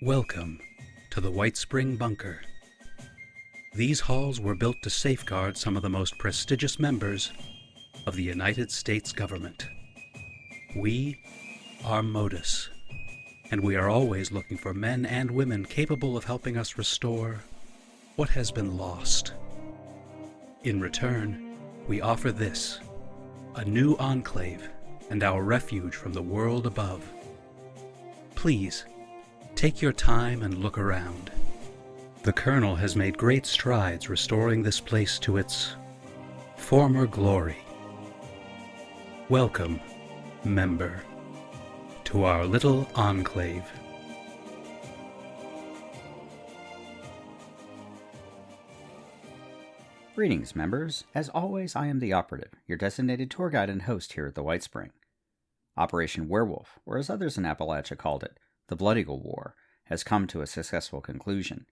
Welcome to the White Spring Bunker. These halls were built to safeguard some of the most prestigious members of the United States government. We are Modus, and we are always looking for men and women capable of helping us restore what has been lost. In return, we offer this, a new enclave and our refuge from the world above. Please, take your time and look around. The Colonel has made great strides restoring this place to its former glory. Welcome, member, to our little enclave. Greetings, members. As always, I am the Operative, your designated tour guide and host here at the White Spring. Operation Werewolf, or as others in Appalachia called it, the Blood Eagle War, has come to a successful conclusion.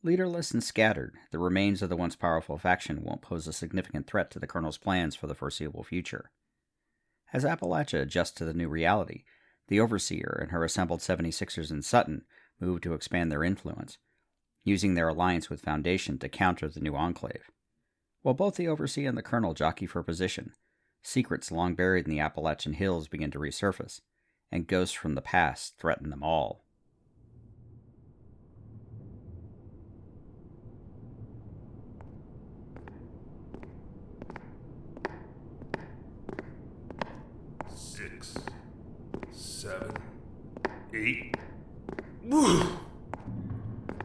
Leaderless and scattered, the remains of the once powerful faction won't pose a significant threat to the Colonel's plans for the foreseeable future. As Appalachia adjusts to the new reality, the Overseer and her assembled 76ers in Sutton move to expand their influence, using their alliance with Foundation to counter the new Enclave. While both the Overseer and the Colonel jockey for position, secrets long buried in the Appalachian hills begin to resurface, and ghosts from the past threaten them all. Six, 7, 8. Woo!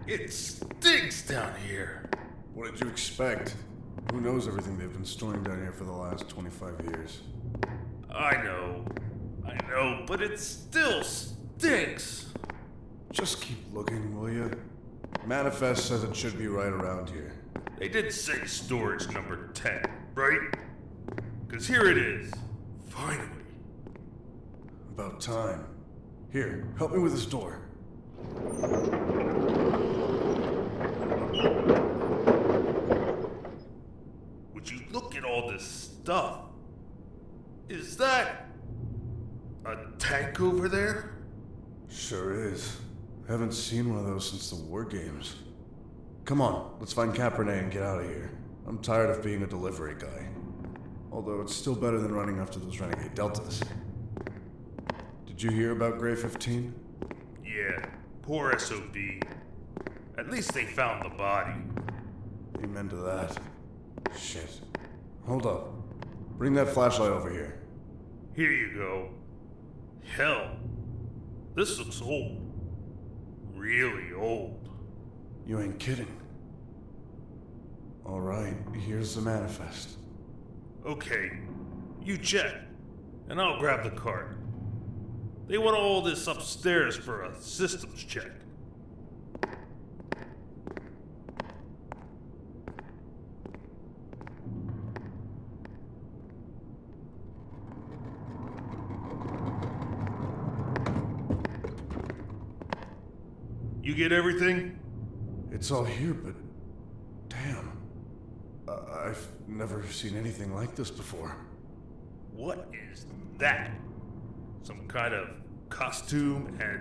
It stinks down here. What did you expect? Who knows everything they've been storing down here for the last 25 years? I know, but it still stinks. Just keep looking, will you? Manifest says it should be right around here. They did say storage number 10, right? Because here it is. Finally. About time. Here, help me with this door. Would you look at all this stuff? Is that a tank over there? Sure is. Haven't seen one of those since the war games. Come on, let's find Cabernet and get out of here. I'm tired of being a delivery guy. Although it's still better than running after those renegade deltas. Did you hear about Grey 15? Yeah, poor SOB. At least they found the body. Amen to that. Shit. Hold up. Bring that flashlight over here. Here you go. Hell, this looks old. Really old. You ain't kidding. Alright, here's the manifest. Okay, you check, and I'll grab the cart. They want all this upstairs for a systems check. You get everything? It's all here, but... damn. I've never seen anything like this before. What is that? Some kind of costume, and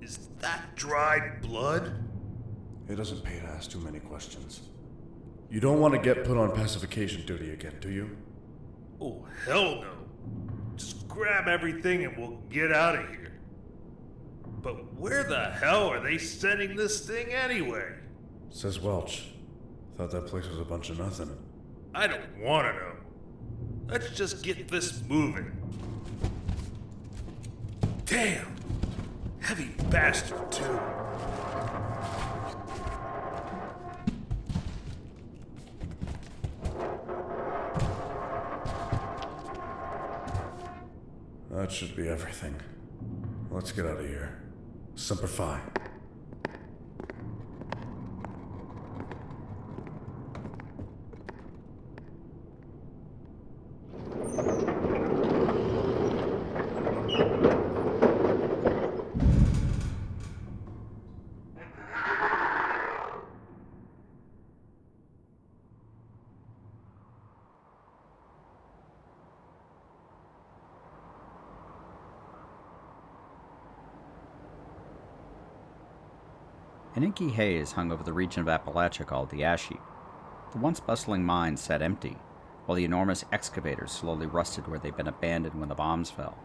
is that dried blood? It doesn't pay to ask too many questions. You don't want to get put on pacification duty again, do you? Oh, hell no. Just grab everything and we'll get out of here. But where the hell are they sending this thing anyway? Says Welch. Thought that place was a bunch of nothing. I don't want to know. Let's just get this moving. Damn! Heavy bastard, too. That should be everything. Let's get out of here. Semper Fi. An inky haze hung over the region of Appalachia called the ash heap. The once bustling mines sat empty, while the enormous excavators slowly rusted where they'd been abandoned when the bombs fell.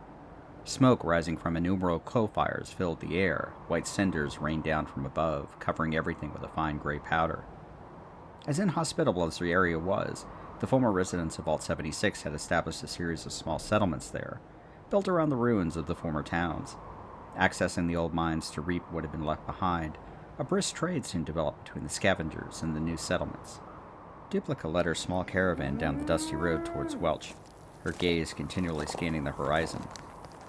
Smoke rising from innumerable coal fires filled the air. White cinders rained down from above, covering everything with a fine gray powder. As inhospitable as the area was, the former residents of Vault 76 had established a series of small settlements there, built around the ruins of the former towns. Accessing the old mines to reap what had been left behind, a brisk trade soon developed between the scavengers and the new settlements. Duplica led her small caravan down the dusty road towards Welch, her gaze continually scanning the horizon.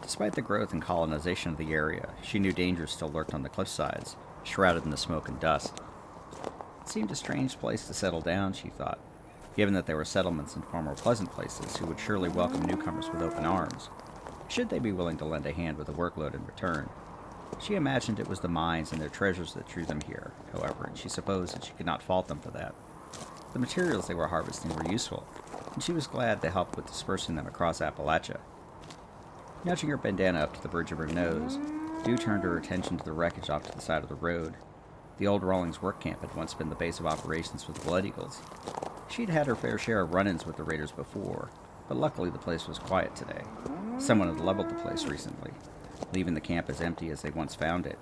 Despite the growth and colonization of the area, she knew dangers still lurked on the cliffsides, shrouded in the smoke and dust. It seemed a strange place to settle down, she thought, given that there were settlements in far more pleasant places who would surely welcome newcomers with open arms, should they be willing to lend a hand with a workload in return. She imagined it was the mines and their treasures that drew them here, however, and she supposed that she could not fault them for that. The materials they were harvesting were useful, and she was glad to help with dispersing them across Appalachia. Nudging her bandana up to the bridge of her nose, Dew turned her attention to the wreckage off to the side of the road. The old Rawlings work camp had once been the base of operations for the Blood Eagles. She'd had her fair share of run-ins with the raiders before, but luckily the place was quiet today. Someone had leveled the place recently, leaving the camp as empty as they once found it.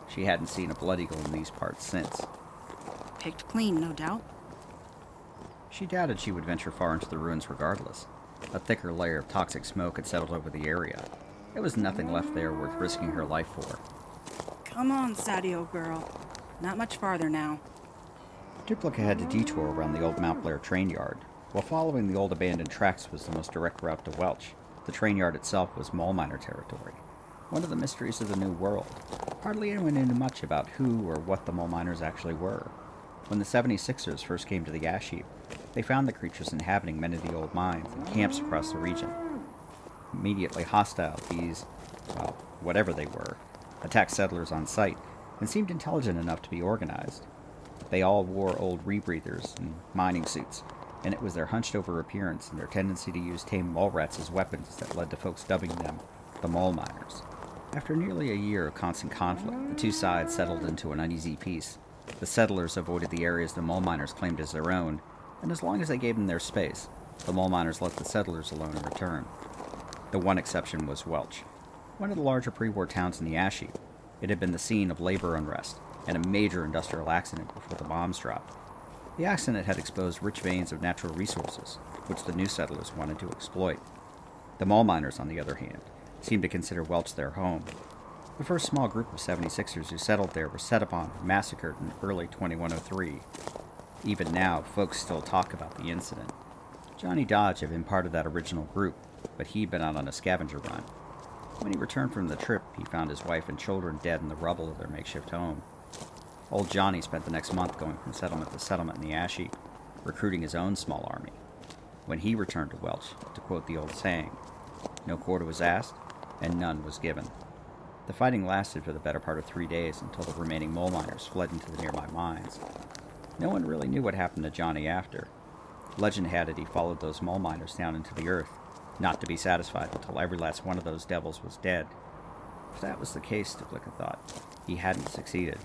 She hadn't seen a Blood Eagle in these parts since. Picked clean, no doubt. She doubted she would venture far into the ruins regardless. A thicker layer of toxic smoke had settled over the area. There was nothing left there worth risking her life for. Come on, Sadio girl. Not much farther now. Duplica had to detour around the old Mount Blair train yard. While following the old abandoned tracks was the most direct route to Welch, the train yard itself was mole miner territory. One of the mysteries of the New World. Hardly anyone knew much about who or what the mole miners actually were. When the 76ers first came to the ash heap, they found the creatures inhabiting many of the old mines and camps across the region. Immediately hostile, these, well, whatever they were, attacked settlers on sight and seemed intelligent enough to be organized. They all wore old rebreathers and mining suits, and it was their hunched-over appearance and their tendency to use tame mole rats as weapons that led to folks dubbing them the mole miners. After nearly a year of constant conflict, the two sides settled into an uneasy peace. The settlers avoided the areas the mole miners claimed as their own, and as long as they gave them their space, the mole miners let the settlers alone in return. The one exception was Welch, one of the larger pre-war towns in the ash heap. It had been the scene of labor unrest and a major industrial accident before the bombs dropped. The accident had exposed rich veins of natural resources, which the new settlers wanted to exploit. The mole miners, on the other hand, seemed to consider Welch their home. The first small group of 76ers who settled there were set upon and massacred in early 2103. Even now, folks still talk about the incident. Johnny Dodge had been part of that original group, but he'd been out on a scavenger run. When he returned from the trip, he found his wife and children dead in the rubble of their makeshift home. Old Johnny spent the next month going from settlement to settlement in the ash heap, recruiting his own small army. When he returned to Welch, to quote the old saying, no quarter was asked, and none was given. The fighting lasted for the better part of 3 days until the remaining mole miners fled into the nearby mines. No one really knew what happened to Johnny after. Legend had it he followed those mole miners down into the earth, not to be satisfied until every last one of those devils was dead. If that was the case, Duplica thought, he hadn't succeeded.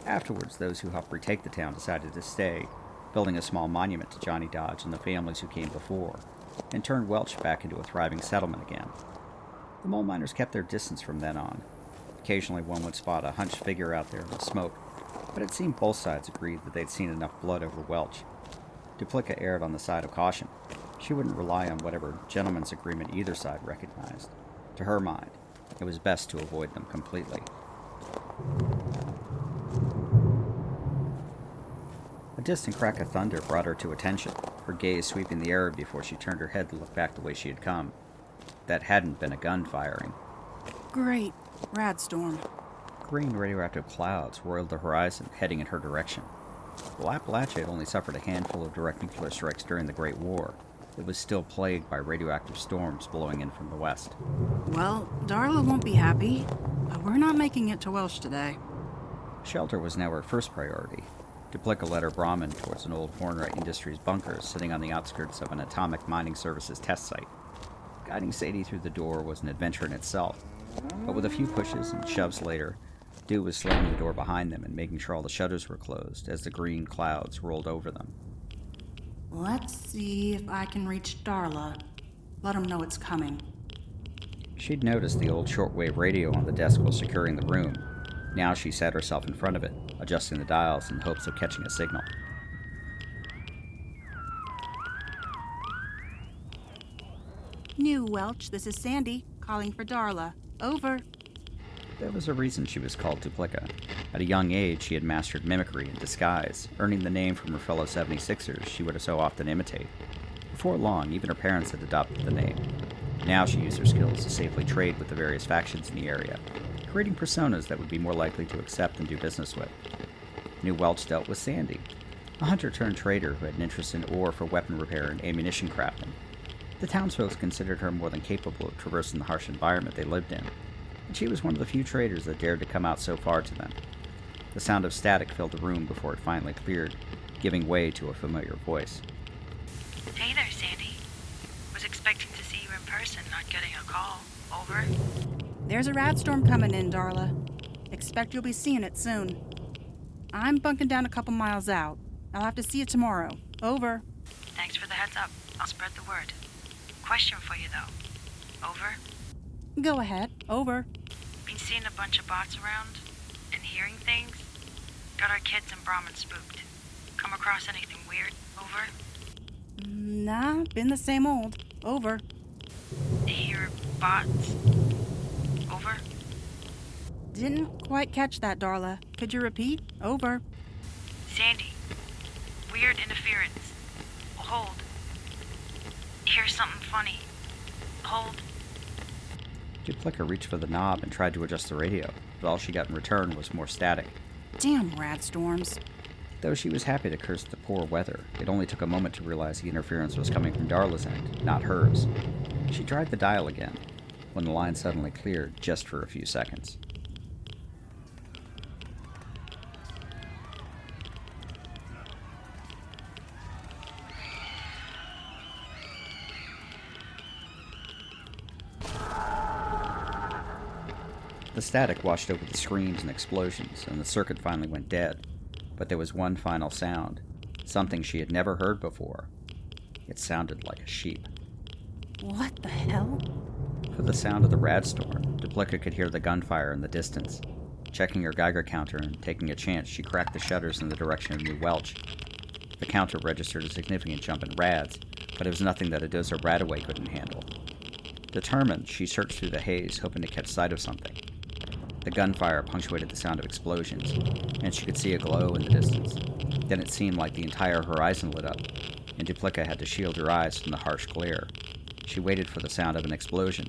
Afterwards, those who helped retake the town decided to stay, building a small monument to Johnny Dodge and the families who came before, and turned Welch back into a thriving settlement again. The mole miners kept their distance from then on. Occasionally one would spot a hunched figure out there in the smoke, but it seemed both sides agreed that they'd seen enough blood over Welch. Duplica erred on the side of caution. She wouldn't rely on whatever gentleman's agreement either side recognized. To her mind, it was best to avoid them completely. A distant crack of thunder brought her to attention, her gaze sweeping the air before she turned her head to look back the way she had come. That hadn't been a gun firing. Great. Rad storm. Green radioactive clouds roiled the horizon, heading in her direction. While Appalachia had only suffered a handful of direct nuclear strikes during the Great War, it was still plagued by radioactive storms blowing in from the west. Well, Darla won't be happy, but we're not making it to Welsh today. Shelter was now her first priority. Duplica led her Brahmin towards an old Hornwright Industries bunker sitting on the outskirts of an atomic mining services test site. Guiding Sadie through the door was an adventure in itself, but with a few pushes and shoves later, Dew was slamming the door behind them and making sure all the shutters were closed as the green clouds rolled over them. Let's see if I can reach Darla. Let him know it's coming. She'd noticed the old shortwave radio on the desk while securing the room. Now she sat herself in front of it, adjusting the dials in hopes of catching a signal. New Welch, this is Sandy, calling for Darla. Over. There was a reason she was called Duplica. At a young age, she had mastered mimicry and disguise, earning the name from her fellow 76ers she would so often imitate. Before long, even her parents had adopted the name. Now she used her skills to safely trade with the various factions in the area, creating personas that would be more likely to accept and do business with. New Welch dealt with Sandy, a hunter-turned-trader who had an interest in ore for weapon repair and ammunition crafting. The townsfolk considered her more than capable of traversing the harsh environment they lived in, and she was one of the few traders that dared to come out so far to them. The sound of static filled the room before it finally cleared, giving way to a familiar voice. Hey there, Sandy. Was expecting to see you in person, not getting a call. Over. There's a rat storm coming in, Darla. Expect you'll be seeing it soon. I'm bunking down a couple miles out. I'll have to see you tomorrow. Over. Thanks for the heads up. I'll spread the word. Question for you, though. Over. Go ahead. Over. Been seeing a bunch of bots around and hearing things. Got our kids and Brahmin spooked. Come across anything weird? Over. Nah, been the same old. Over. Hear bots? Over. Didn't quite catch that, Darla. Could you repeat? Over. Sandy. Weird interference. Hold. Hear something funny. Hold. Duplica reached for the knob and tried to adjust the radio, but all she got in return was more static. Damn rat storms. Though she was happy to curse the poor weather, it only took a moment to realize the interference was coming from Darla's end, not hers. She tried the dial again, when the line suddenly cleared just for a few seconds. The static washed over the screams and explosions, and the circuit finally went dead. But there was one final sound, something she had never heard before. It sounded like a sheep. What the hell? For the sound of the rad storm, Duplica could hear the gunfire in the distance. Checking her Geiger counter and taking a chance, she cracked the shutters in the direction of New Welch. The counter registered a significant jump in rads, but it was nothing that a dozer radaway couldn't handle. Determined, she searched through the haze, hoping to catch sight of something. The gunfire punctuated the sound of explosions, and she could see a glow in the distance. Then it seemed like the entire horizon lit up, and Duplica had to shield her eyes from the harsh glare. She waited for the sound of an explosion,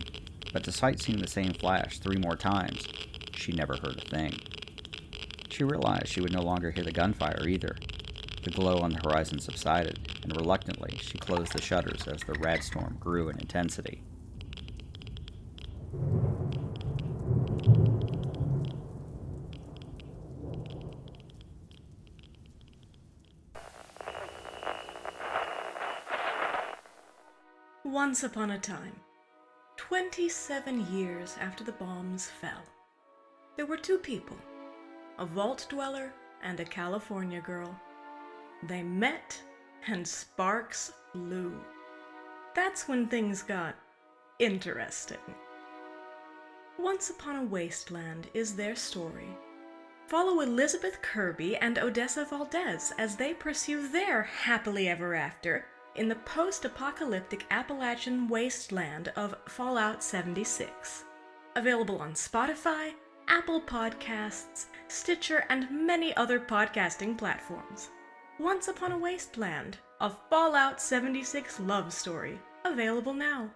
but despite seeing the same flash 3 more times, she never heard a thing. She realized she would no longer hear the gunfire either. The glow on the horizon subsided, and reluctantly she closed the shutters as the rad storm grew in intensity. Once upon a time, 27 years after the bombs fell, there were 2 people, a vault dweller and a California girl. They met, and sparks flew. That's when things got interesting. Once Upon a Wasteland is their story. Follow Elizabeth Kirby and Odessa Valdez as they pursue their happily ever after in the post-apocalyptic Appalachian wasteland of Fallout 76. Available on Spotify, Apple Podcasts, Stitcher, and many other podcasting platforms. Once Upon a Wasteland, a Fallout 76 love story. Available now.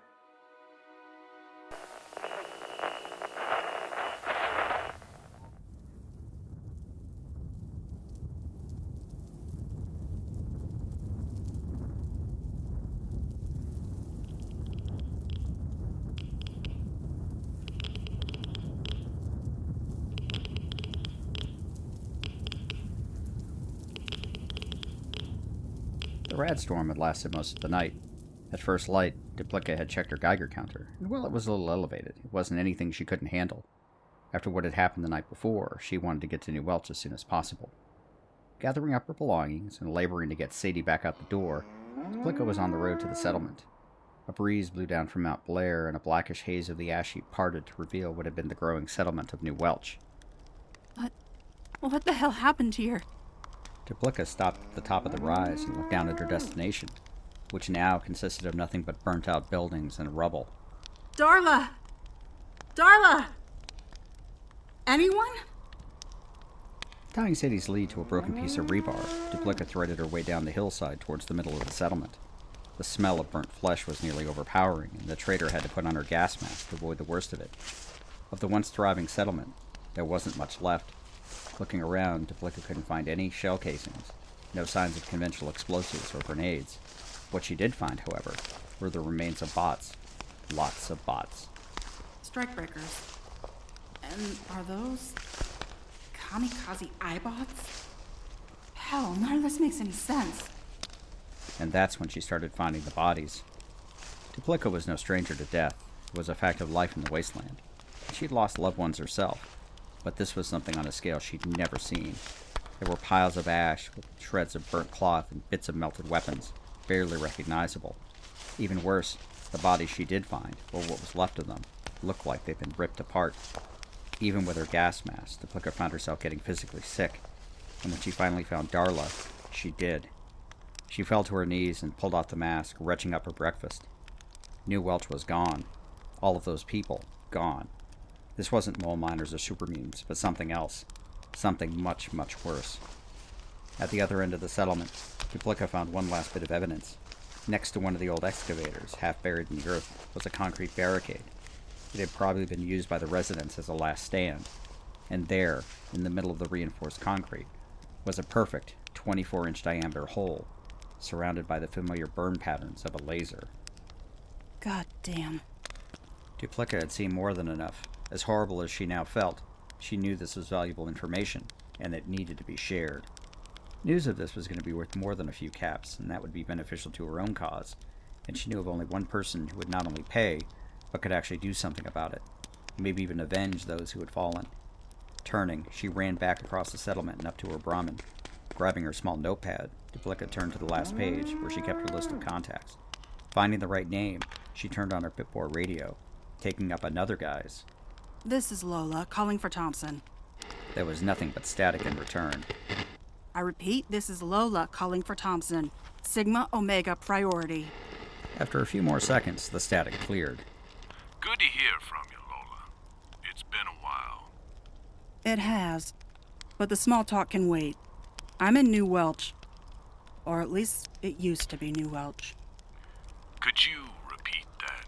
The rad storm had lasted most of the night. At first light, Duplica had checked her Geiger counter, and while it was a little elevated, it wasn't anything she couldn't handle. After what had happened the night before, she wanted to get to New Welch as soon as possible. Gathering up her belongings and laboring to get Sadie back out the door, Appalachia was on the road to the settlement. A breeze blew down from Mount Blair, and a blackish haze of the ash heap parted to reveal what had been the growing settlement of New Welch. What the hell happened here? Appalachia stopped at the top of the rise and looked down at her destination, which now consisted of nothing but burnt-out buildings and rubble. Darla! Darla! Anyone? Tying Sadie's lead to a broken piece of rebar, Appalachia threaded her way down the hillside towards the middle of the settlement. The smell of burnt flesh was nearly overpowering, and the trader had to put on her gas mask to avoid the worst of it. Of the once thriving settlement, there wasn't much left. Looking around, Appalachia couldn't find any shell casings, no signs of conventional explosives or grenades. What she did find, however, were the remains of bots. Lots of bots. Strikebreakers. And are those kamikaze iBots? Hell, none of this makes any sense. And that's when she started finding the bodies. Appalachia was no stranger to death. It was a fact of life in the wasteland. She'd lost loved ones herself, but this was something on a scale she'd never seen. There were piles of ash with shreds of burnt cloth and bits of melted weapons, barely recognizable. Even worse, the bodies she did find, or what was left of them, looked like they'd been ripped apart. Even with her gas mask, Appalachia found herself getting physically sick, and when she finally found Darla, she did. She fell to her knees and pulled off the mask, retching up her breakfast. New Welch was gone. All of those people, gone. This wasn't mole miners or super mutants, but something else. Something much, much worse. At the other end of the settlement, Appalachia found one last bit of evidence. Next to one of the old excavators, half buried in the earth, was a concrete barricade. It had probably been used by the residents as a last stand. And there, in the middle of the reinforced concrete, was a perfect 24-inch diameter hole, surrounded by the familiar burn patterns of a laser. God damn. Appalachia had seen more than enough. As horrible as she now felt, she knew this was valuable information, and it needed to be shared. News of this was going to be worth more than a few caps, and that would be beneficial to her own cause, and she knew of only one person who would not only pay, but could actually do something about it, maybe even avenge those who had fallen. Turning, she ran back across the settlement and up to her Brahmin. Grabbing her small notepad, Appalachia turned to the last page, where she kept her list of contacts. Finding the right name, she turned on her Pip-Boy radio, taking up another guy's. This is Lola, calling for Thompson. There was nothing but static in return. I repeat, this is Lola, calling for Thompson. Sigma Omega priority. After a few more seconds, the static cleared. Good to hear from you, Lola. It's been a while. It has. But the small talk can wait. I'm in New Welch. Or at least it used to be New Welch. Could you repeat that?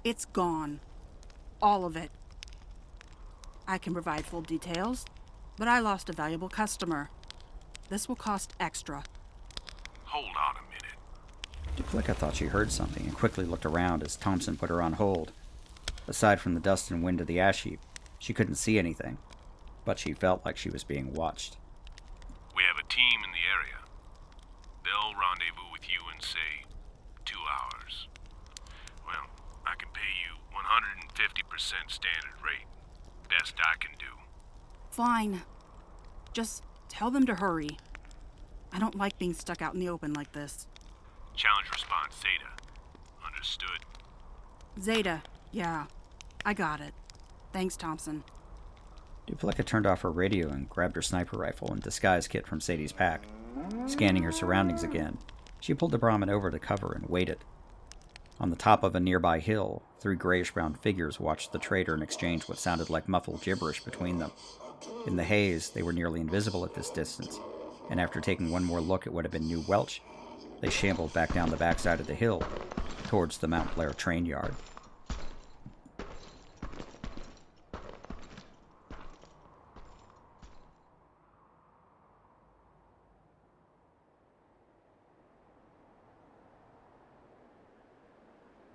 It's gone. All of it. I can provide full details, but I lost a valuable customer. This will cost extra. Hold on a minute. Appalachia thought she heard something and quickly looked around as Thompson put her on hold. Aside from the dust and wind of the ash heap, she couldn't see anything, but she felt like she was being watched. We have a team in the area. They'll rendezvous with you in, say, 2 hours. Well, I can pay you 150% standard rate. Best I can do. Fine. Just tell them to hurry. I don't like being stuck out in the open like this. Challenge response Zeta. Understood? Zeta, yeah. I got it. Thanks, Thompson. Appalachia turned off her radio and grabbed her sniper rifle and disguise kit from Sadie's pack. Scanning her surroundings again, she pulled the Brahmin over to cover and waited. On the top of a nearby hill, 3 grayish-brown figures watched the trader and exchanged what sounded like muffled gibberish between them. In the haze, they were nearly invisible at this distance, and after taking one more look at what had been New Welch, they shambled back down the backside of the hill, towards the Mount Blair train yard.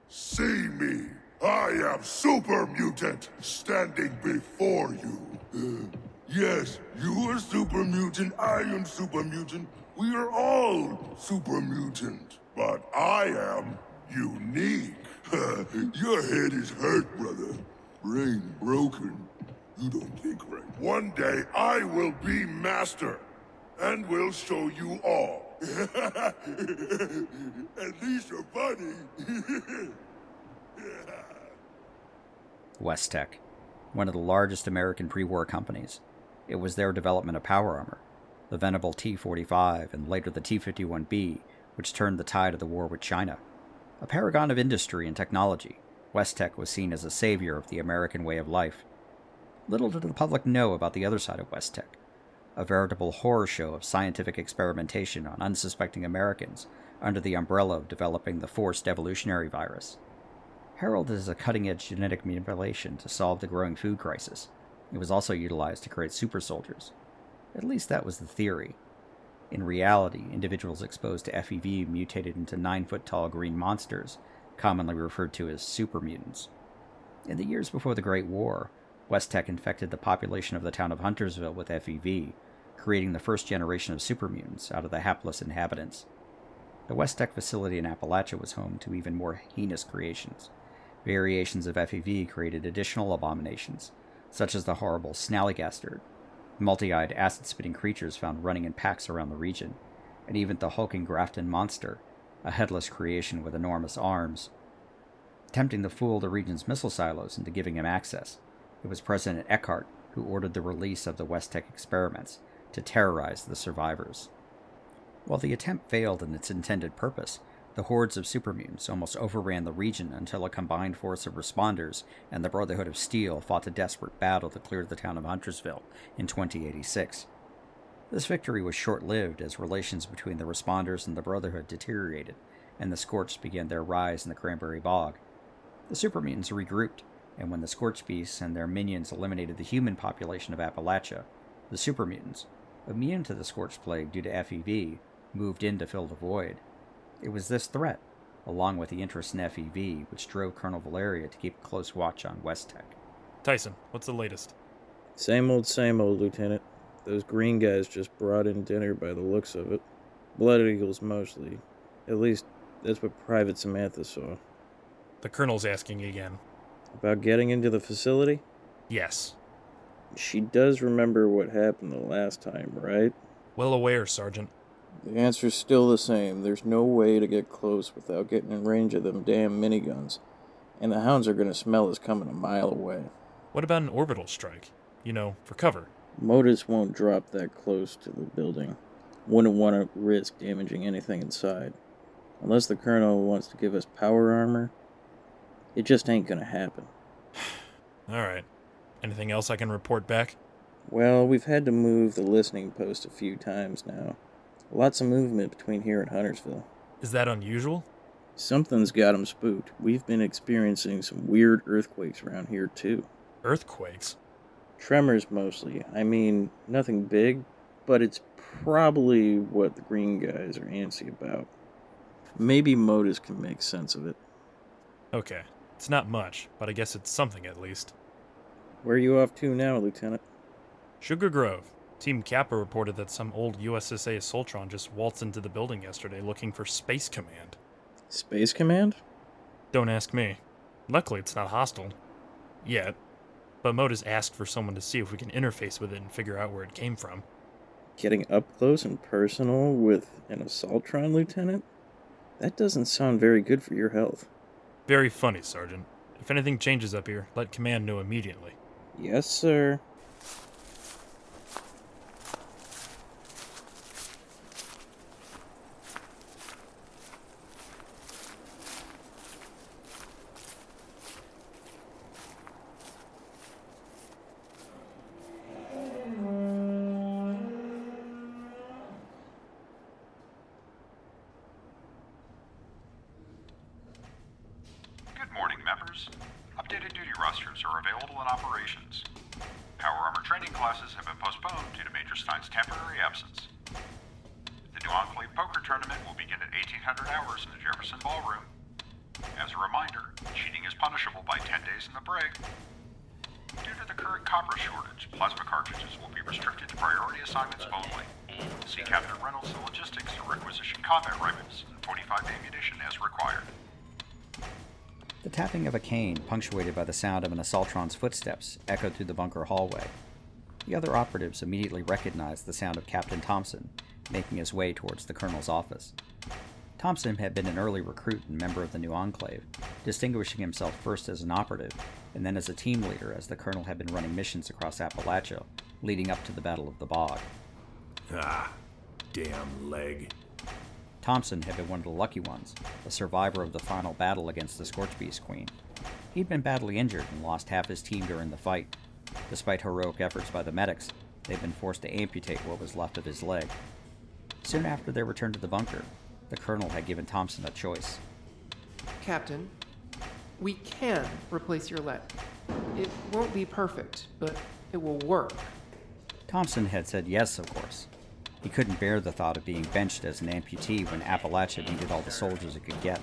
See me! I am Super Mutant, standing before you. Yes, you are Super Mutant, I am Super Mutant. We are all Super Mutant. But I am unique. Your head is hurt, brother. brain broken. You don't think right. One day I will be master, and will show you all. At least you're funny. Westech, one of the largest American pre-war companies. It was their development of power armor, the venerable T-45 and later the T-51B, which turned the tide of the war with China. A paragon of industry and technology, Westech was seen as a savior of the American way of life. Little did the public know about the other side of Westech, a veritable horror show of scientific experimentation on unsuspecting Americans under the umbrella of developing the forced evolutionary virus. Heralded as a cutting-edge genetic manipulation to solve the growing food crisis, it was also utilized to create super soldiers. At least that was the theory. In reality, individuals exposed to FEV mutated into 9-foot-tall green monsters, commonly referred to as super mutants. In the years before the Great War, Westech infected the population of the town of Huntersville with FEV, creating the first generation of super mutants out of the hapless inhabitants. The Westech facility in Appalachia was home to even more heinous creations. Variations of FEV created additional abominations, such as the horrible snallygastard, multi-eyed acid-spitting creatures found running in packs around the region, and even the hulking Grafton monster, a headless creation with enormous arms. Attempting to fool the region's missile silos into giving him access, it was President Eckhart who ordered the release of the Westech experiments to terrorize the survivors. While the attempt failed in its intended purpose, the hordes of supermutants almost overran the region until a combined force of responders and the Brotherhood of Steel fought a desperate battle to clear the town of Huntersville in 2086. This victory was short-lived as relations between the responders and the Brotherhood deteriorated, and the Scorched began their rise in the Cranberry Bog. The supermutants regrouped, and when the Scorched Beasts and their minions eliminated the human population of Appalachia, the supermutants, immune to the Scorched Plague due to FEV, moved in to fill the void. It was this threat, along with the interest in FEV, which drove Colonel Valeria to keep a close watch on Westech. Tyson, what's the latest? Same old, Lieutenant. Those green guys just brought in dinner by the looks of it. Blood Eagles mostly. At least, that's what Private Samantha saw. The Colonel's asking again. About getting into the facility? Yes. She does remember what happened the last time, right? Well aware, Sergeant. The answer's still the same. There's no way to get close without getting in range of them damn miniguns. And the hounds are gonna smell us coming a mile away. What about an orbital strike? You know, for cover. Motus won't drop that close to the building. Wouldn't want to risk damaging anything inside. Unless the Colonel wants to give us power armor, it just ain't gonna happen. Alright. Anything else I can report back? Well, we've had to move the listening post a few times now. Lots of movement between here and Huntersville. Is that unusual? Something's got 'em spooked. We've been experiencing some weird earthquakes around here, too. Earthquakes? Tremors, mostly. I mean, nothing big, but it's probably what the green guys are antsy about. Maybe Modus can make sense of it. Okay. It's not much, but I guess it's something at least. Where are you off to now, Lieutenant? Sugar Grove. Team Kappa reported that some old USSA Assaultron just waltzed into the building yesterday looking for Space Command. Space Command? Don't ask me. Luckily, it's not hostile. Yet. But Modus asked for someone to see if we can interface with it and figure out where it came from. Getting up close and personal with an Assaultron, Lieutenant? That doesn't sound very good for your health. Very funny, Sergeant. If anything changes up here, let Command know immediately. Yes, sir. Good morning, members. Updated duty rosters are available in operations. Power armor training classes have been postponed due to Major Stein's temporary absence. The new Enclave poker tournament will begin at 1800 hours in the Jefferson Ballroom. As a reminder, cheating is punishable by 10 days in the brig. Due to the current copper shortage, plasma cartridges will be restricted to priority assignments only. See Captain Reynolds and Logistics to requisition combat rifles and .45 ammunition as required. The tapping of a cane, punctuated by the sound of an assaultron's footsteps, echoed through the bunker hallway. The other operatives immediately recognized the sound of Captain Thompson, making his way towards the colonel's office. Thompson had been an early recruit and member of the new Enclave, distinguishing himself first as an operative, and then as a team leader as the colonel had been running missions across Appalachia, leading up to the Battle of the Bog. Ah, damn leg. Thompson had been one of the lucky ones, a survivor of the final battle against the Scorchbeast Queen. He'd been badly injured and lost half his team during the fight. Despite heroic efforts by the medics, they'd been forced to amputate what was left of his leg. Soon after their return to the bunker, the colonel had given Thompson a choice. Captain, we can replace your leg. It won't be perfect, but it will work. Thompson had said yes, of course. He couldn't bear the thought of being benched as an amputee when Appalachia needed all the soldiers it could get.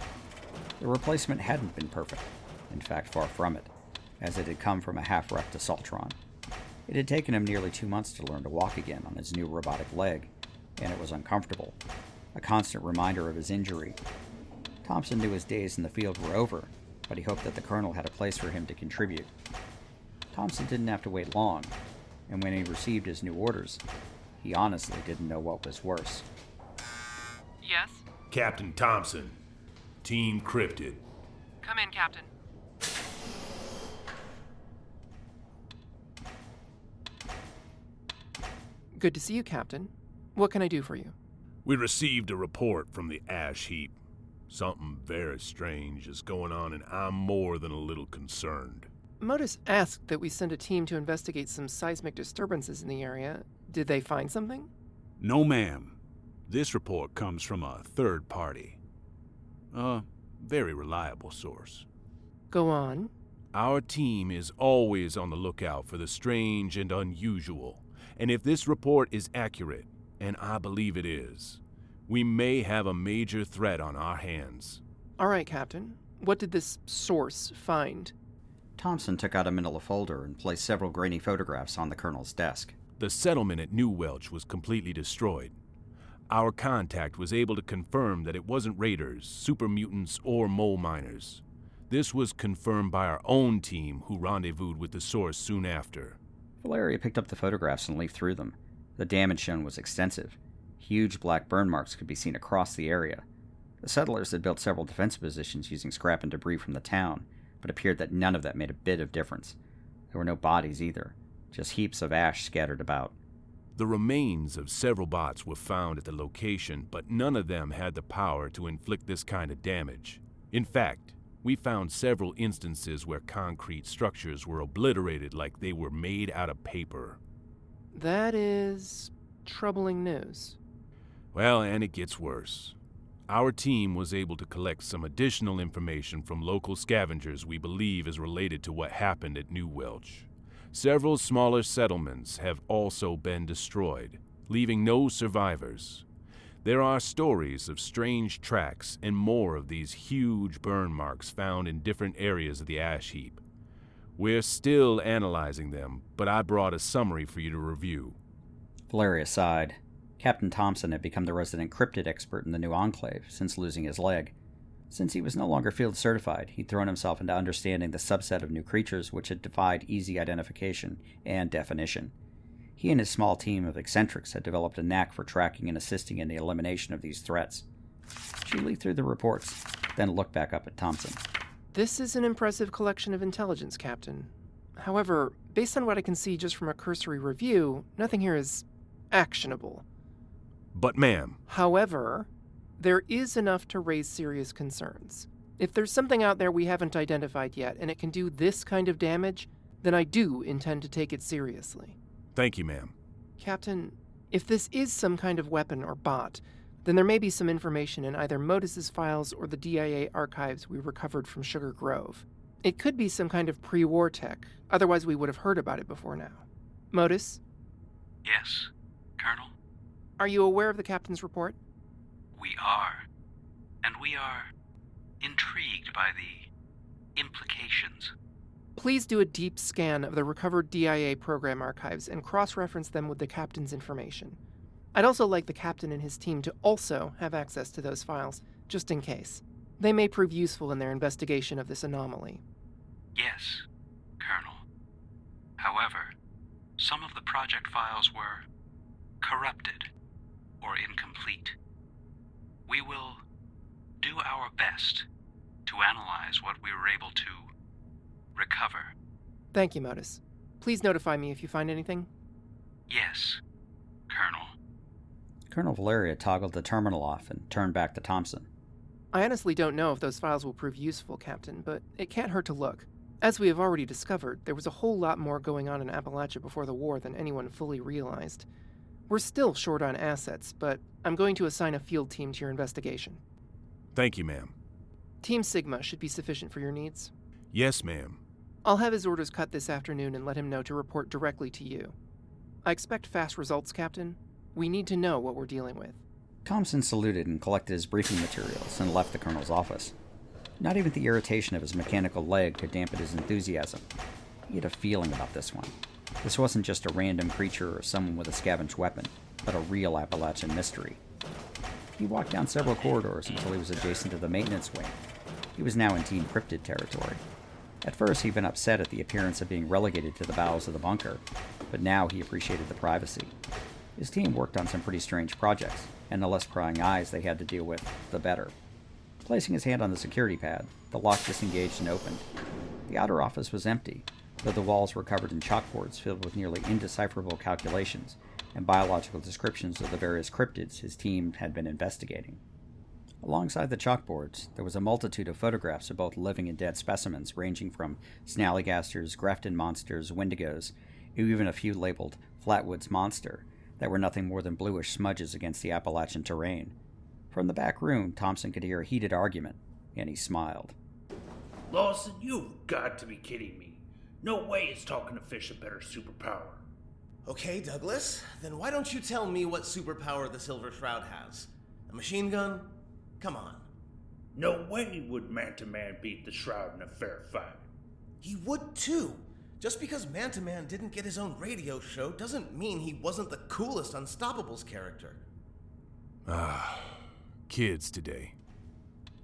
The replacement hadn't been perfect, in fact far from it, as it had come from a half-wrecked assaultron. It had taken him nearly 2 months to learn to walk again on his new robotic leg, and it was uncomfortable, a constant reminder of his injury. Thompson knew his days in the field were over, but he hoped that the colonel had a place for him to contribute. Thompson didn't have to wait long, and when he received his new orders, he honestly didn't know what was worse. Yes? Captain Thompson, Team Cryptid. Come in, Captain. Good to see you, Captain. What can I do for you? We received a report from the ash heap. Something very strange is going on, and I'm more than a little concerned. Modus asked that we send a team to investigate some seismic disturbances in the area. Did they find something? No, ma'am. This report comes from a third party. A very reliable source. Go on. Our team is always on the lookout for the strange and unusual. And if this report is accurate, and I believe it is, we may have a major threat on our hands. All right, Captain. What did this source find? Thompson took out a manila folder and placed several grainy photographs on the colonel's desk. The settlement at New Welch was completely destroyed. Our contact was able to confirm that it wasn't raiders, super mutants, or mole miners. This was confirmed by our own team, who rendezvoused with the source soon after. Valeria picked up the photographs and leafed through them. The damage shown was extensive. Huge black burn marks could be seen across the area. The settlers had built several defense positions using scrap and debris from the town, but appeared that none of that made a bit of difference. There were no bodies either, just heaps of ash scattered about. The remains of several bots were found at the location, but none of them had the power to inflict this kind of damage. In fact, we found several instances where concrete structures were obliterated like they were made out of paper. That is troubling news. Well, and it gets worse. Our team was able to collect some additional information from local scavengers we believe is related to what happened at New Welch. Several smaller settlements have also been destroyed, leaving no survivors. There are stories of strange tracks and more of these huge burn marks found in different areas of the ash heap. We're still analyzing them, but I brought a summary for you to review. Valeria sighed. Captain Thompson had become the resident cryptid expert in the new Enclave since losing his leg. Since he was no longer field certified, he'd thrown himself into understanding the subset of new creatures which had defied easy identification and definition. He and his small team of eccentrics had developed a knack for tracking and assisting in the elimination of these threats. She leafed through the reports, then looked back up at Thompson. This is an impressive collection of intelligence, Captain. However, based on what I can see just from a cursory review, nothing here is actionable. But ma'am. However, there is enough to raise serious concerns. If there's something out there we haven't identified yet and it can do this kind of damage, then I do intend to take it seriously. Thank you, ma'am. Captain, if this is some kind of weapon or bot, then there may be some information in either Modus's files or the DIA archives we recovered from Sugar Grove. It could be some kind of pre-war tech, otherwise we would have heard about it before now. Modus? Yes, Colonel? Are you aware of the Captain's report? We are. And we are intrigued by the implications. Please do a deep scan of the recovered DIA program archives and cross-reference them with the Captain's information. I'd also like the Captain and his team to also have access to those files, just in case. They may prove useful in their investigation of this anomaly. Yes, Colonel. However, some of the project files were corrupted or incomplete. We will do our best to analyze what we were able to recover. Thank you, Modus. Please notify me if you find anything. Yes, Colonel. Colonel Valeria toggled the terminal off and turned back to Thompson. I honestly don't know if those files will prove useful, Captain, but it can't hurt to look. As we have already discovered, there was a whole lot more going on in Appalachia before the war than anyone fully realized. We're still short on assets, but I'm going to assign a field team to your investigation. Thank you, ma'am. Team Sigma should be sufficient for your needs. Yes, ma'am. I'll have his orders cut this afternoon and let him know to report directly to you. I expect fast results, Captain. We need to know what we're dealing with. Thompson saluted and collected his briefing materials and left the colonel's office. Not even the irritation of his mechanical leg could dampen his enthusiasm. He had a feeling about this one. This wasn't just a random creature or someone with a scavenged weapon, but a real Appalachian mystery. He walked down several corridors until he was adjacent to the maintenance wing. He was now in Team Cryptid territory. At first, he'd been upset at the appearance of being relegated to the bowels of the bunker, but now he appreciated the privacy. His team worked on some pretty strange projects, and the less prying eyes they had to deal with, the better. Placing his hand on the security pad, the lock disengaged and opened. The outer office was empty, though the walls were covered in chalkboards filled with nearly indecipherable calculations and biological descriptions of the various cryptids his team had been investigating. Alongside the chalkboards, there was a multitude of photographs of both living and dead specimens ranging from snallygasters, Grefton monsters, wendigos, and even a few labeled Flatwoods Monster that were nothing more than bluish smudges against the Appalachian terrain. From the back room, Thompson could hear a heated argument, and he smiled. Lawson, you've got to be kidding me. No way is talking to fish a better superpower. Okay, Douglas, then why don't you tell me what superpower the Silver Shroud has? A machine gun? Come on. No way would Man-to-Man beat the Shroud in a fair fight. He would too. Just because Man-to-Man didn't get his own radio show doesn't mean he wasn't the coolest Unstoppables character. Kids today.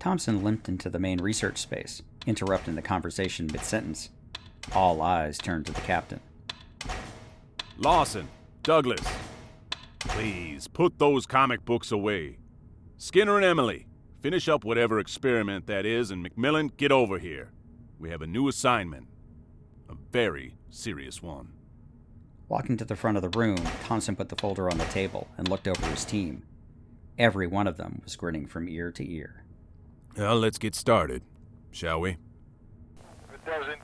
Thompson limped into the main research space, interrupting the conversation mid-sentence. All eyes turned to the captain. Lawson, Douglas, please put those comic books away. Skinner and Emily, finish up whatever experiment that is, and Macmillan, get over here. We have a new assignment. A very serious one. Walking to the front of the room, Thompson put the folder on the table and looked over his team. Every one of them was grinning from ear to ear. Well, let's get started, shall we? It doesn't.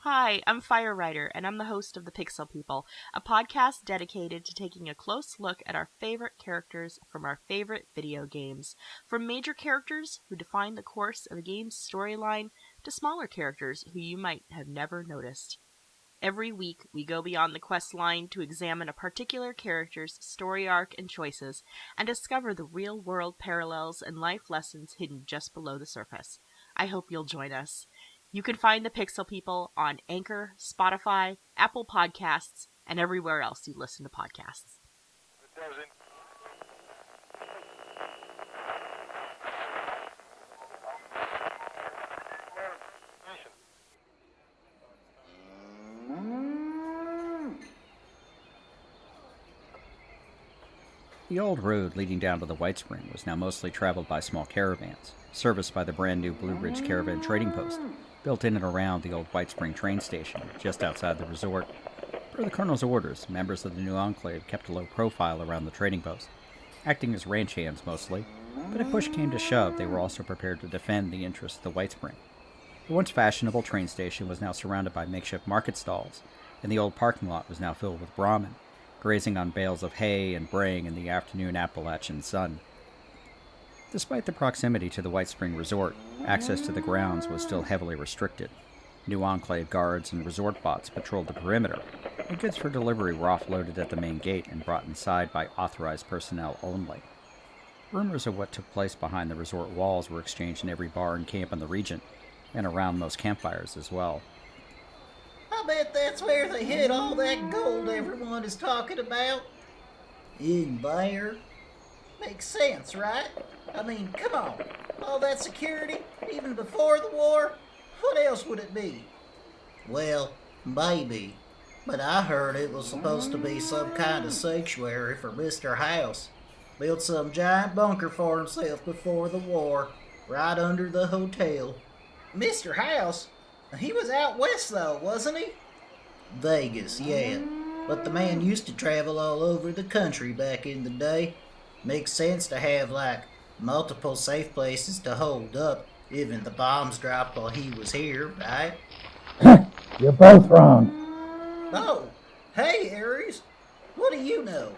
Hi, I'm Fire Rider, and I'm the host of The Pixel People, a podcast dedicated to taking a close look at our favorite characters from our favorite video games. From major characters who define the course of a game's storyline to smaller characters who you might have never noticed. Every week, we go beyond the quest line to examine a particular character's story arc and choices, and discover the real-world parallels and life lessons hidden just below the surface. I hope you'll join us. You can find the Pixel People on Anchor, Spotify, Apple Podcasts, and everywhere else you listen to podcasts. It doesn't. The old road leading down to the White Spring was now mostly traveled by small caravans, serviced by the brand new Blue Ridge Caravan Trading Post, built in and around the old White Spring train station, just outside the resort. Per the colonel's orders, members of the new Enclave kept a low profile around the trading post, acting as ranch hands mostly, but if push came to shove, they were also prepared to defend the interests of the White Spring. The once fashionable train station was now surrounded by makeshift market stalls, and the old parking lot was now filled with Brahmin, grazing on bales of hay and braying in the afternoon Appalachian sun. Despite the proximity to the White Spring Resort, access to the grounds was still heavily restricted. New Enclave guards and resort bots patrolled the perimeter, and goods for delivery were offloaded at the main gate and brought inside by authorized personnel only. Rumors of what took place behind the resort walls were exchanged in every bar and camp in the region, and around most campfires as well. How bet that's where they hid all that gold everyone is talking about. In there. Makes sense, right? I mean, come on. All that security, even before the war? What else would it be? Well, maybe. But I heard it was supposed to be some kind of sanctuary for Mr. House. Built some giant bunker for himself before the war, right under the hotel. Mr. House? He was out west though, wasn't he? Vegas, yeah. But the man used to travel all over the country back in the day. Makes sense to have, like, multiple safe places to hold up, even the bombs dropped while he was here, right? You're both wrong. Oh, hey, Ares. What do you know?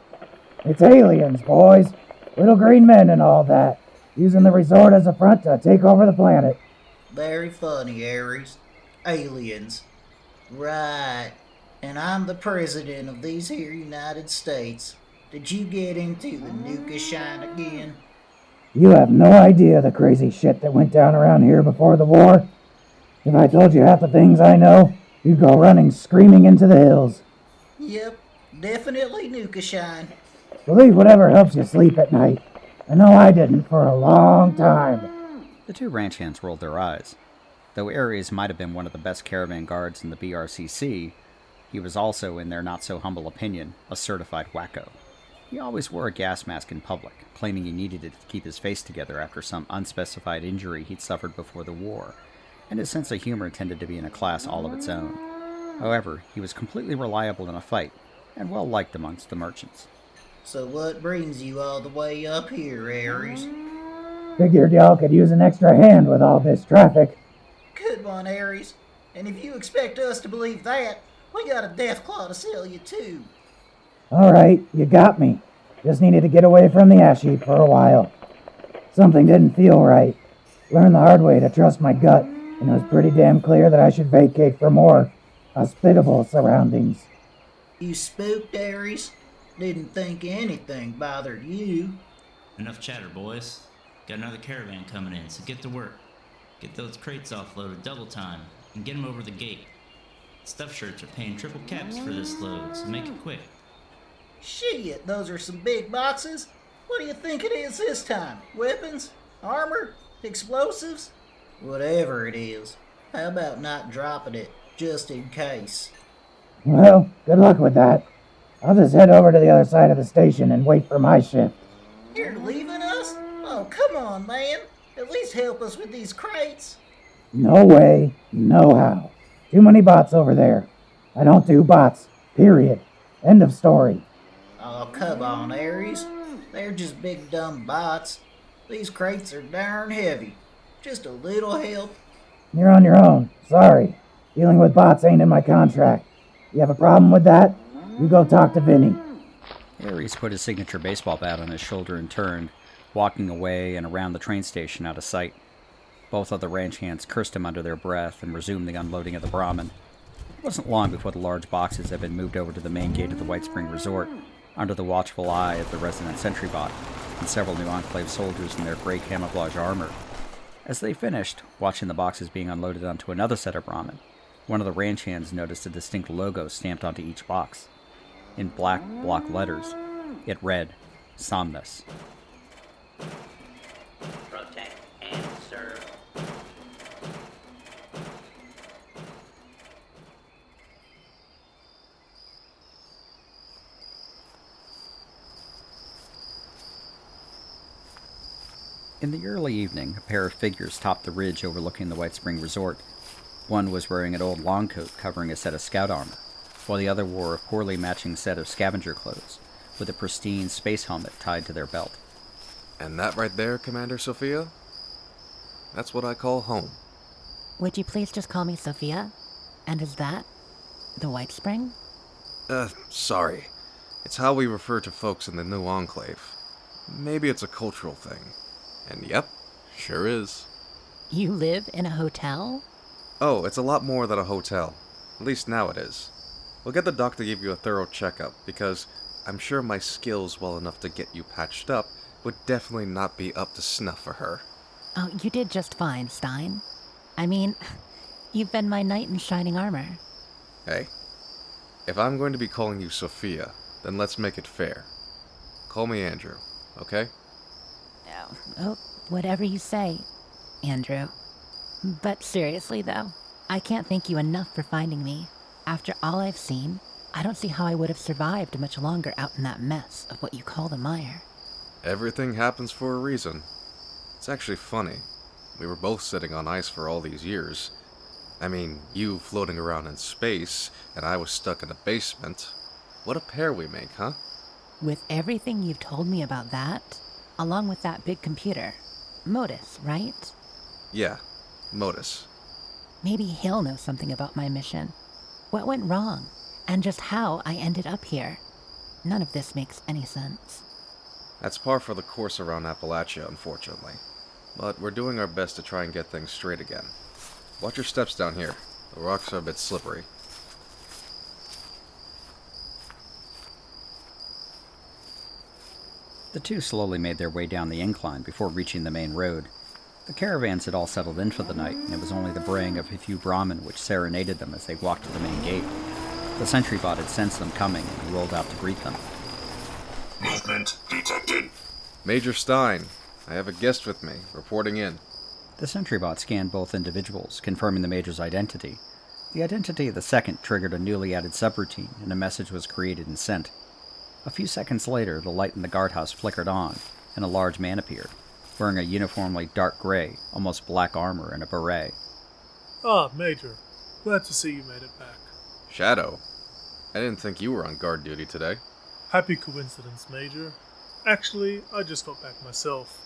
It's aliens, boys. Little green men and all that. Using the resort as a front to take over the planet. Very funny, Ares. Aliens. Right. And I'm the president of these here United States. Did you get into the Nuka shine again? You have no idea the crazy shit that went down around here before the war. If I told you half the things I know, you'd go running screaming into the hills. Yep, definitely Nuka shine. Believe whatever helps you sleep at night. I know I didn't for a long time. The two ranch hands rolled their eyes. Though Ares might have been one of the best caravan guards in the BRCC, he was also, in their not-so-humble opinion, a certified wacko. He always wore a gas mask in public, claiming he needed it to keep his face together after some unspecified injury he'd suffered before the war, and his sense of humor tended to be in a class all of its own. However, he was completely reliable in a fight, and well-liked amongst the merchants. So what brings you all the way up here, Ares? Figured y'all could use an extra hand with all this traffic. Good one, Ares. And if you expect us to believe that, we got a death claw to sell you too. Alright, you got me. Just needed to get away from the ash heap for a while. Something didn't feel right. Learned the hard way to trust my gut, and it was pretty damn clear that I should vacate for more hospitable surroundings. You spooked, Ares? Didn't think anything bothered you. Enough chatter, boys. Got another caravan coming in, so get to work. Get those crates offloaded double time, and get them over the gate. Stuff shirts are paying triple caps for this load, so make it quick. Shit, those are some big boxes. What do you think it is this time? Weapons? Armor? Explosives? Whatever it is. How about not dropping it, just in case? Well, good luck with that. I'll just head over to the other side of the station and wait for my shift. You're leaving us? Oh, come on, man. At least help us with these crates. No way, no how. Too many bots over there. I don't do bots, period. End of story. Oh, come on, Ares. They're just big dumb bots. These crates are darn heavy. Just a little help. You're on your own. Sorry. Dealing with bots ain't in my contract. You have a problem with that? You go talk to Vinny. Ares put his signature baseball bat on his shoulder and turned, walking away and around the train station out of sight. Both of the ranch hands cursed him under their breath and resumed the unloading of the Brahmin. It wasn't long before the large boxes had been moved over to the main gate of the White Spring Resort, under the watchful eye of the resident sentry bot, and several new Enclave soldiers in their gray camouflage armor. As they finished, watching the boxes being unloaded onto another set of Brahmin, one of the ranch hands noticed a distinct logo stamped onto each box. In black block letters, it read, Somnus. Protect and serve. In the early evening, a pair of figures topped the ridge overlooking the White Spring Resort. One was wearing an old long coat covering a set of scout armor, while the other wore a poorly matching set of scavenger clothes, with a pristine space helmet tied to their belt. And that right there, Commander Sophia? That's what I call home. Would you please just call me Sophia? And is that the White Spring? Sorry. It's how we refer to folks in the new Enclave. Maybe it's a cultural thing. And yep, sure is. You live in a hotel? Oh, it's a lot more than a hotel. At least now it is. We'll get the doc to give you a thorough checkup, because I'm sure my skills well enough to get you patched up would definitely not be up to snuff for her. Oh, you did just fine, Stein. I mean, you've been my knight in shining armor. Hey, if I'm going to be calling you Sophia, then let's make it fair. Call me Andrew, okay? Oh, whatever you say, Andrew. But seriously, though, I can't thank you enough for finding me. After all I've seen, I don't see how I would have survived much longer out in that mess of what you call the mire. Everything happens for a reason. It's actually funny. We were both sitting on ice for all these years. I mean, you floating around in space, and I was stuck in a basement. What a pair we make, huh? With everything you've told me about that, along with that big computer, Modus, right? Yeah, Modus. Maybe he'll know something about my mission. What went wrong, and just how I ended up here. None of this makes any sense. That's par for the course around Appalachia, unfortunately. But we're doing our best to try and get things straight again. Watch your steps down here. The rocks are a bit slippery. The two slowly made their way down the incline before reaching the main road. The caravans had all settled in for the night, and it was only the braying of a few Brahmin which serenaded them as they walked to the main gate. The sentry bot had sensed them coming, and he rolled out to greet them. Movement detected. Major Stein, I have a guest with me, reporting in. The sentry bot scanned both individuals, confirming the Major's identity. The identity of the second triggered a newly added subroutine, and a message was created and sent. A few seconds later, the light in the guardhouse flickered on, and a large man appeared, wearing a uniformly dark gray, almost black armor and a beret. Ah, Major. Glad to see you made it back. Shadow, I didn't think you were on guard duty today. Happy coincidence, Major. Actually, I just got back myself.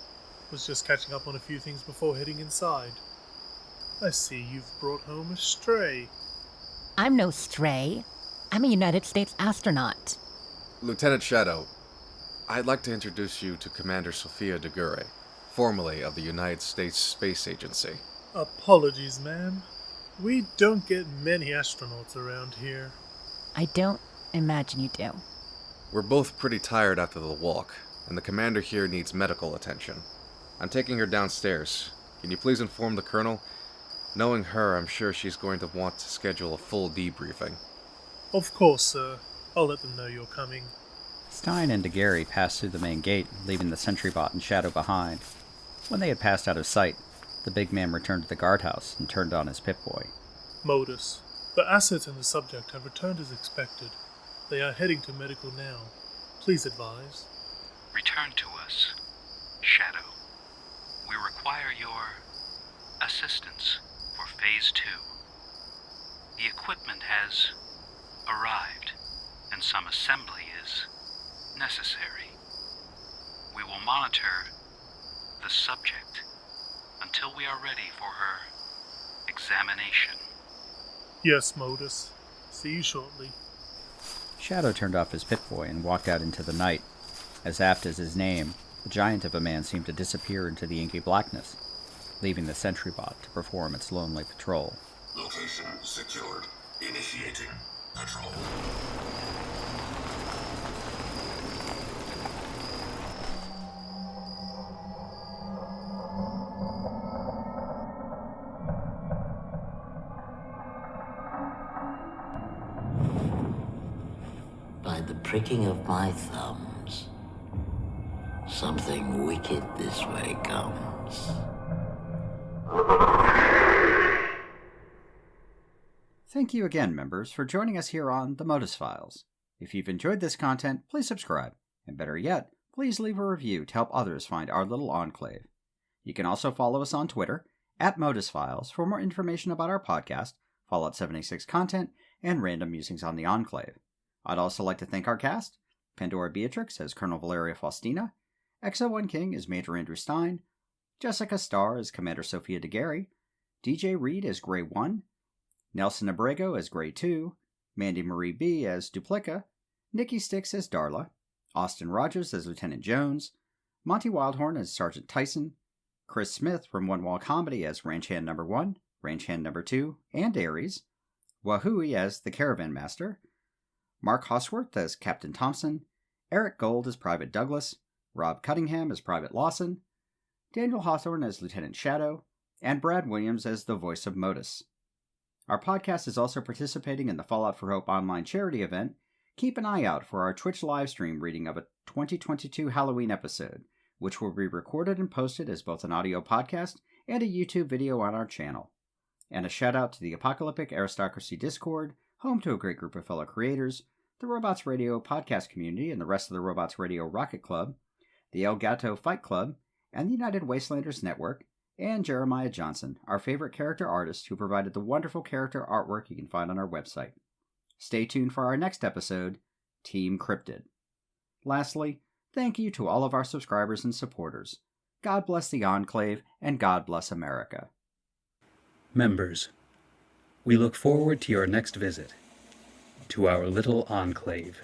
Was just catching up on a few things before heading inside. I see you've brought home a stray. I'm no stray. I'm a United States astronaut. Lieutenant Shadow, I'd like to introduce you to Commander Sophia DeGure, formerly of the United States Space Agency. Apologies, ma'am. We don't get many astronauts around here. I don't imagine you do. We're both pretty tired after the walk, and the commander here needs medical attention. I'm taking her downstairs. Can you please inform the colonel? Knowing her, I'm sure she's going to want to schedule a full debriefing. Of course, sir. I'll let them know you're coming. Stein and DeGary passed through the main gate, leaving the sentry bot in shadow behind. When they had passed out of sight, the big man returned to the guardhouse and turned on his Pip-Boy. Modus, the assets and the subject have returned as expected. They are heading to medical now. Please advise. Return to us, Shadow. We require your assistance for Phase 2. The equipment has arrived, and some assembly is necessary. We will monitor the subject until we are ready for her examination. Yes, Modus. See you shortly. Shadow turned off his Pip-Boy and walked out into the night. As apt as his name, the giant of a man seemed to disappear into the inky blackness, leaving the sentry bot to perform its lonely patrol. Location secured. Initiating patrol. By the pricking of my thumbs, something wicked this way comes. Thank you again, members, for joining us here on The Modus Files. If you've enjoyed this content, please subscribe, and better yet, please leave a review to help others find our little enclave. You can also follow us on Twitter, @Modus Files, for more information about our podcast, Fallout 76 content, and random musings on the Enclave. I'd also like to thank our cast: Pandora Beatrix as Colonel Valeria Faustina, XO1 King as Major Andrew Stein, Jessica Starr as Commander Sophia DeGary, DJ Reed as Grey 1, Nelson Abrego as Grey 2, Mandy Marie B. as Duplica, Nikki Sticks as Darla, Austin Rogers as Lieutenant Jones, Monty Wildhorn as Sergeant Tyson, Chris Smith from One Wall Comedy as Ranch Hand Number 1, Ranch Hand Number 2, and Aries, Wahui as the Caravan Master, Mark Hosworth as Captain Thompson, Eric Gold as Private Douglas, Rob Cunningham as Private Lawson, Daniel Hawthorne as Lieutenant Shadow, and Brad Williams as the voice of Modus. Our podcast is also participating in the Fallout for Hope online charity event. Keep an eye out for our Twitch livestream reading of a 2022 Halloween episode, which will be recorded and posted as both an audio podcast and a YouTube video on our channel. And a shout out to the Apocalyptic Aristocracy Discord, home to a great group of fellow creators, the Robots Radio podcast community and the rest of the Robots Radio Rocket Club, the El Gato Fight Club, and the United Wastelanders Network, and Jeremiah Johnson, our favorite character artist who provided the wonderful character artwork you can find on our website. Stay tuned for our next episode, Team Cryptid. Lastly, thank you to all of our subscribers and supporters. God bless the Enclave, and God bless America. Members, we look forward to your next visit to our little enclave.